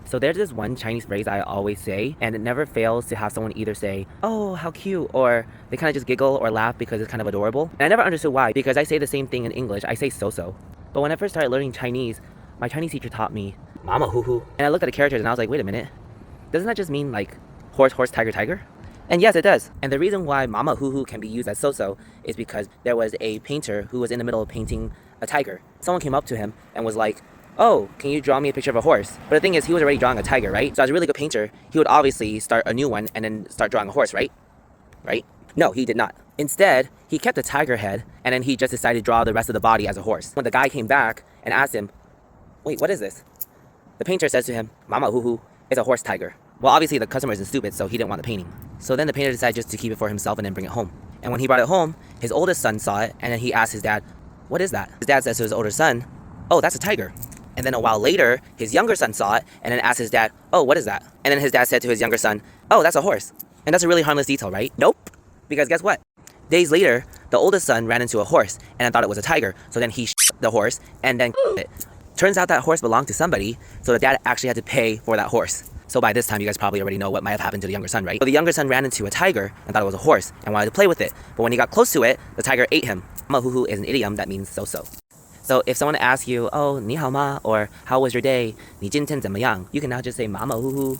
So there's this one Chinese phrase I always say, and it never fails to have someone either say, "Oh, how cute," or they kind of just giggle or laugh because it's kind of adorable. And I never understood why, because I say the same thing in English. I say so-so. But when I first started learning Chinese, my Chinese teacher taught me Mamahuhu. And I looked at the characters and I was like, wait a minute. Doesn't that just mean like horse, horse, tiger, tiger? And yes, it does. And the reason why Mamahuhu can be used as so-so is because there was a painter who was in the middle of painting a tiger. Someone came up to him and was like, "Oh, can you draw me a picture of a horse?" But the thing is, he was already drawing a tiger, right? So as a really good painter, he would obviously start a new one and then start drawing a horse, right? Right? No, he did not. Instead, he kept the tiger head and then he just decided to draw the rest of the body as a horse. When the guy came back and asked him, "Wait, what is this?" The painter says to him, "Mamahuhu is a horse tiger." Well, obviously the customer isn't stupid, so he didn't want the painting. So then the painter decided just to keep it for himself and then bring it home. And when he brought it home, his oldest son saw it and then he asked his dad, "What is that?" His dad says to his older son, "Oh, that's a tiger." And then a while later, his younger son saw it and then asked his dad, "Oh, what is that?" And then his dad said to his younger son, "Oh, that's a horse." And that's a really harmless detail, right? Nope. Because guess what? Days later, the oldest son ran into a horse and thought it was a tiger. So then he the horse and then it. Turns out that horse belonged to somebody, so the dad actually had to pay for that horse. So by this time, you guys probably already know what might have happened to the younger son, right? So the younger son ran into a tiger and thought it was a horse and wanted to play with it. But when he got close to it, the tiger ate him. Mamahuhu is an idiom that means so-so. So if someone asks you, "Oh, 你好吗?" or "How was your day?" 你今天怎么样? You can now just say Mamahuhu.